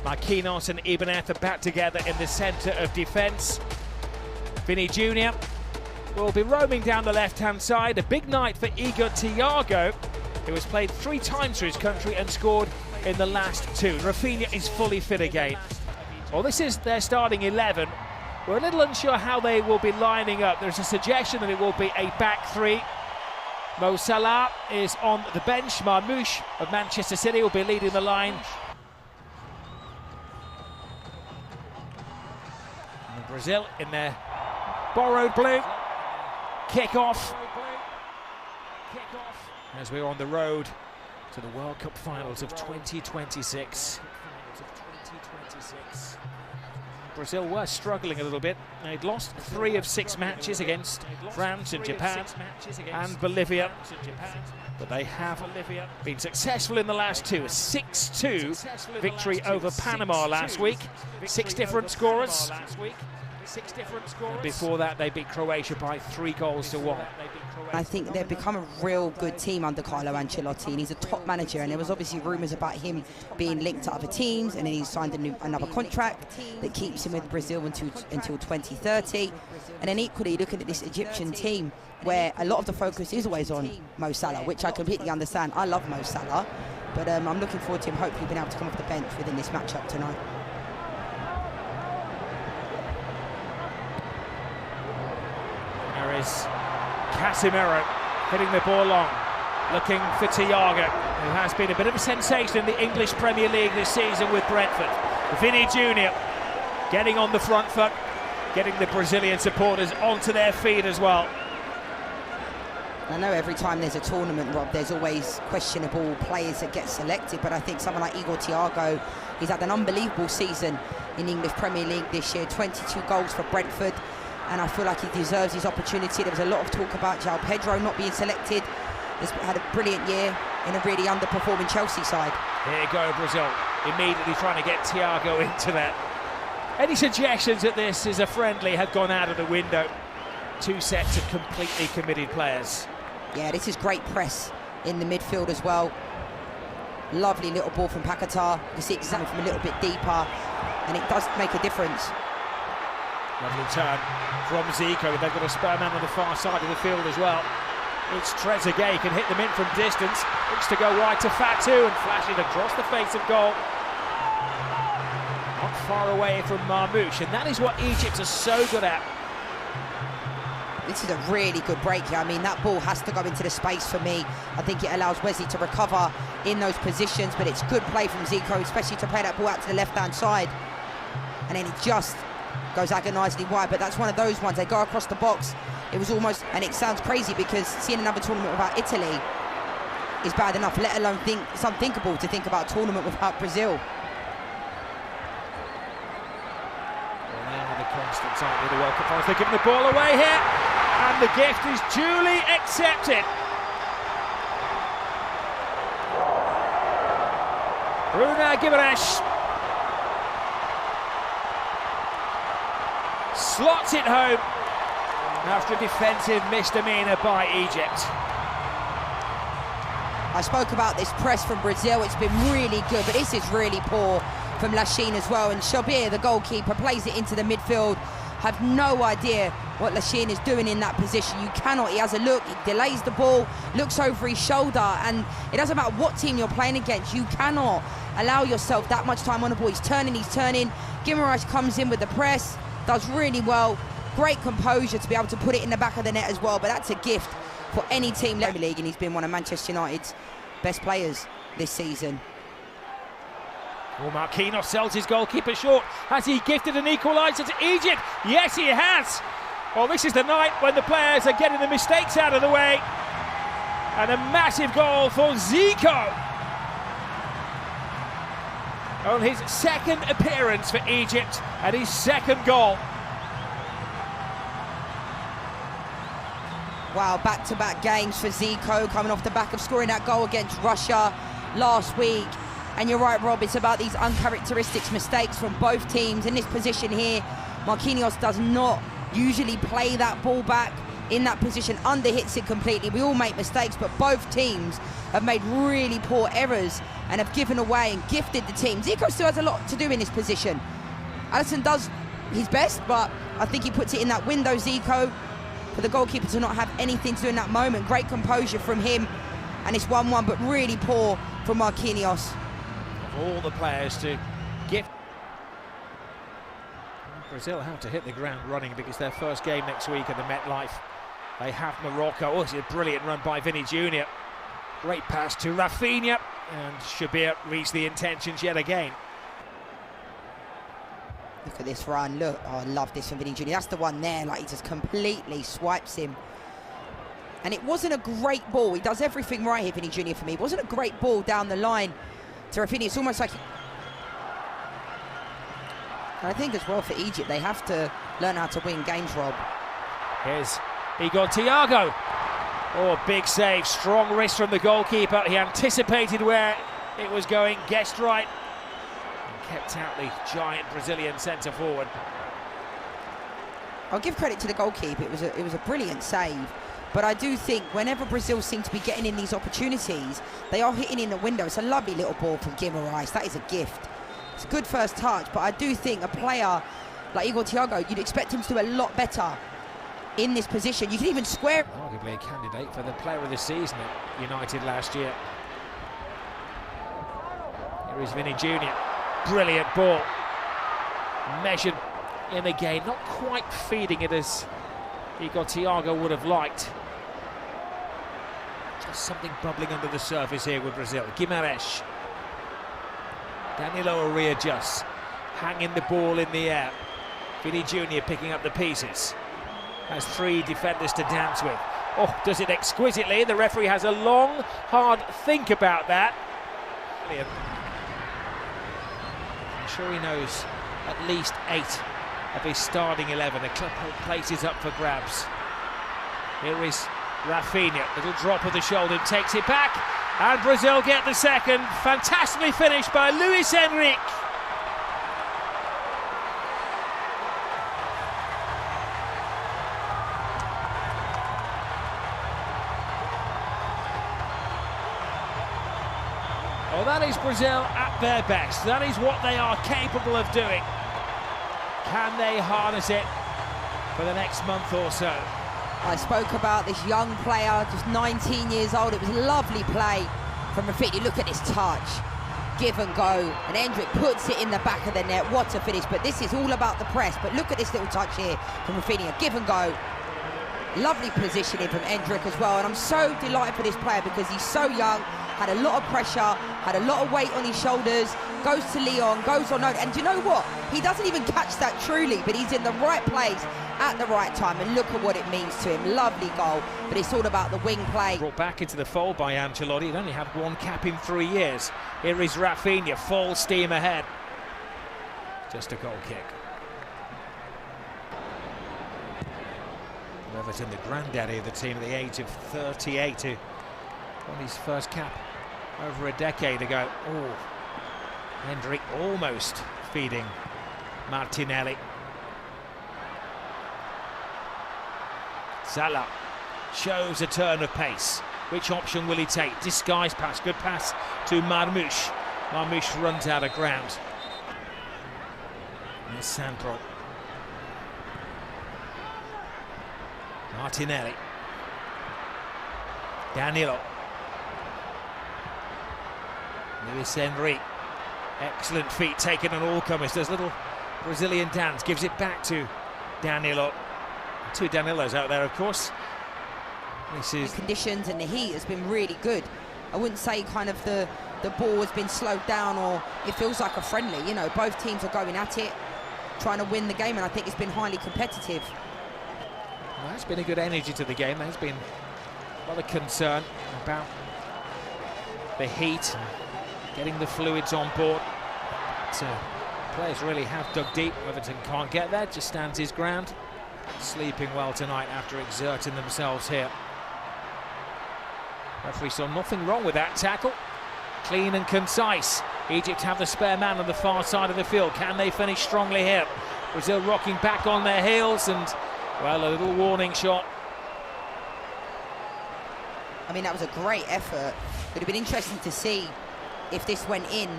Marquinhos and Ibanez are back together in the centre of defence. Vinny Jr. will be roaming down the left-hand side. A big night for Igor Thiago, who has played 3 times for his country and scored in the last 2. Rafinha is fully fit again. Well, this is their starting 11. We're a little unsure how they will be lining up. There's a suggestion that it will be a back 3. Mo Salah is on the bench. Marmoush of Manchester City will be leading the line. And Brazil in their borrowed blue. Kick-off as we're on the road to the World Cup finals of 2026. Brazil were struggling a little bit. They'd lost 3 of 6 matches against France and Japan and Bolivia, but they have been successful in the last 2. A 6-2 victory over Panama last week. 6 different scorers. And before that, they beat Croatia by 3-1. I think they've become a real good team under Carlo Ancelotti, and he's a top manager, and there was obviously rumours about him being linked to other teams, and then he's signed another contract that keeps him with Brazil until 2030. And then equally looking at this Egyptian team, where a lot of the focus is always on Mo Salah, which I completely understand. I love Mo Salah, but I'm looking forward to him hopefully being able to come off the bench within this matchup tonight. There is Casemiro hitting the ball long, looking for Thiago, who has been a bit of a sensation in the English Premier League this season with Brentford. Vinny Jr. getting on the front foot, getting the Brazilian supporters onto their feet as well. I know every time there's a tournament, Rob, there's always questionable players that get selected, but I think someone like Igor Thiago, he's had an unbelievable season in the English Premier League this year, 22 goals for Brentford, and I feel like he deserves his opportunity. There was a lot of talk about João Pedro not being selected. He's had a brilliant year in a really underperforming Chelsea side. Here you go, Brazil, immediately trying to get Thiago into that. Any suggestions that this is a friendly have gone out of the window. 2 sets of completely committed players. Yeah, this is great press in the midfield as well. Lovely little ball from Paquetá. You see it coming from a little bit deeper, and it does make a difference. Lovely turn from Zico. They've got a spare man on the far side of the field as well. It's Trezeguet, can hit them in from distance. Looks to go wide to Fatu and flashing across the face of goal. Not far away from Marmoush, and that is what Egypt are so good at. This is a really good break here. I mean, that ball has to go into the space for me. I think it allows Wesley to recover in those positions, but it's good play from Zico, especially to play that ball out to the left-hand side. And then it just goes agonisingly wide, but that's one of those ones. They go across the box. It was almost, and it sounds crazy because seeing another tournament without Italy is bad enough, let alone it's unthinkable to think about a tournament without Brazil. The constant aren't with the World Cup finals. They're giving the ball away here, and the gift is duly accepted. Bruno Guimaraes slots it home after a defensive misdemeanor by Egypt. I spoke about this press from Brazil. It's been really good, but this is really poor from Lachine as well, and Shabir, the goalkeeper, plays it into the midfield. Have no idea what Lachine is doing in that position. You cannot, he has a look, he delays the ball, looks over his shoulder, and it doesn't matter what team you're playing against, you cannot allow yourself that much time on the ball. He's turning. Guimaraes comes in with the press, does really well. Great composure to be able to put it in the back of the net as well, but that's a gift for any team in the Premier League, and he's been one of Manchester United's best players this season. Well, Marquinhos sells his goalkeeper short. Has he gifted an equaliser to Egypt? Yes, he has. Well, this is the night when the players are getting the mistakes out of the way. And a massive goal for Zico. On his 2nd appearance for Egypt and his 2nd goal. Wow, back-to-back games for Zico, coming off the back of scoring that goal against Russia last week. And you're right, Rob, it's about these uncharacteristic mistakes from both teams. In this position here, Marquinhos does not usually play that ball back. in that position, underhits it completely. We all make mistakes, but both teams have made really poor errors and have given away and gifted the team. Zico still has a lot to do in this position. Alisson does his best, but I think he puts it in that window, Zico, for the goalkeeper to not have anything to do in that moment. Great composure from him, and it's 1-1, but really poor from Marquinhos. Of all the players to gift. Brazil have to hit the ground running because their first game next week at the MetLife. They have Morocco. Oh, it's a brilliant run by Vinny Jr. Great pass to Rafinha, and Shabir reached the intentions yet again. Look at this run, look. Oh, I love this from Vinny Jr. That's the one there, like he just completely swipes him. And it wasn't a great ball. He does everything right here, Vinny Jr. for me. It wasn't a great ball down the line to Rafinha. It's almost like... I think as well for Egypt, they have to learn how to win games, Rob. Here's Igor Thiago. Oh, big save, strong wrist from the goalkeeper. He anticipated where it was going, guessed right, and kept out the giant Brazilian centre forward. I'll give credit to the goalkeeper. It was a brilliant save. But I do think whenever Brazil seem to be getting in these opportunities, they are hitting in the window. It's a lovely little ball from Guimarães. That is a gift. It's a good first touch, but I do think a player like Igor Thiago, you'd expect him to do a lot better in this position. You can even square... Arguably a candidate for the player of the season at United last year. Here is Vinny Jr. Brilliant ball. Measured in again, not quite feeding it as Igor Thiago would have liked. Just something bubbling under the surface here with Brazil. Guimarães. Danilo readjusts, hanging the ball in the air. Vinny Jr. picking up the pieces. Has three defenders to dance with. Oh, does it exquisitely. The referee has a long, hard think about that. I'm sure he knows at least 8 of his starting 11. A couple places up for grabs. Here is Rafinha, little drop of the shoulder, takes it back, and Brazil get the second. Fantastically finished by Luis Enrique. Well, that is Brazil at their best. That is what they are capable of doing. Can they harness it for the next month or so? I spoke about this young player, just 19 years old. It was a lovely play from Rafinha. Look at this touch. Give and go. And Endrick puts it in the back of the net. What a finish. But this is all about the press. But look at this little touch here from Rafinha. Give and go. Lovely positioning from Endrick as well. And I'm so delighted for this player because he's so young, had a lot of pressure, had a lot of weight on his shoulders, goes to Lyon, goes on. And do you know what? He doesn't even catch that truly, but he's in the right place at the right time, and look at what it means to him. Lovely goal, but it's all about the wing play. Brought back into the fold by Ancelotti. He'd only had one cap in 3 years. Here is Rafinha, full steam ahead. Just a goal kick. Everton, the granddaddy of the team at the age of 38, who won his first cap over a decade ago. Oh, Hendrick almost feeding Martinelli. Salah shows a turn of pace. Which option will he take? Disguise pass, good pass to Marmoush. Marmoush runs out of ground. Here's Sandro. Martinelli. Danilo. Luis Enrique. Excellent feet taken on all comers. Does little Brazilian dance. Gives it back to Danilo. 2 Danilos out there, of course. This is... The conditions and the heat has been really good. I wouldn't say kind of the ball has been slowed down, or it feels like a friendly. You know, both teams are going at it, trying to win the game, and I think it's been highly competitive. Well, there's been a good energy to the game. There's been a lot of concern about the heat and getting the fluids on board. But, players really have dug deep. Everton can't get there, just stands his ground. Sleeping well tonight after exerting themselves here. Referee saw nothing wrong with that tackle. Clean and concise. Egypt have the spare man on the far side of the field. Can they finish strongly here? Brazil rocking back on their heels, and well, a little warning shot I mean, that was a great effort. It would have been interesting to see if this went in,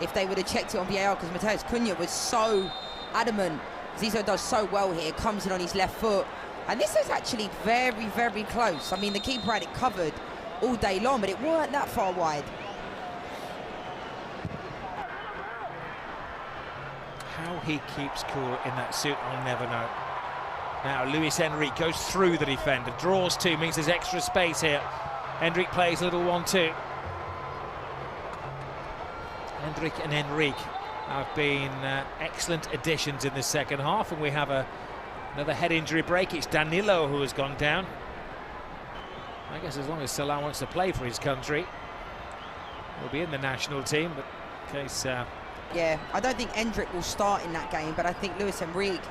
if they would have checked it on VAR, because Mateus Cunha was so adamant. Zizou does so well here, comes in on his left foot. And this is actually very, very close. I mean, the keeper had it covered all day long, but it weren't that far wide. How he keeps cool in that suit, I'll never know. Now, Luis Enrique goes through the defender, draws two, means there's extra space here. Enrique plays a little 1-2. Enrique and Enrique have been excellent additions in the second half, and we have another head injury break. It's Danilo who has gone down. I guess as long as Salah wants to play for his country, he'll be in the national team, but in case... Yeah, I don't think Endrick will start in that game, but I think Luis Enrique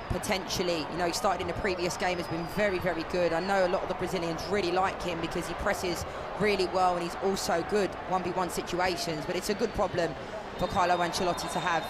potentially, you know, he started in the previous game, has been very, very good. I know a lot of the Brazilians really like him because he presses really well and he's also good 1v1 situations, but it's a good problem for Carlo Ancelotti to have.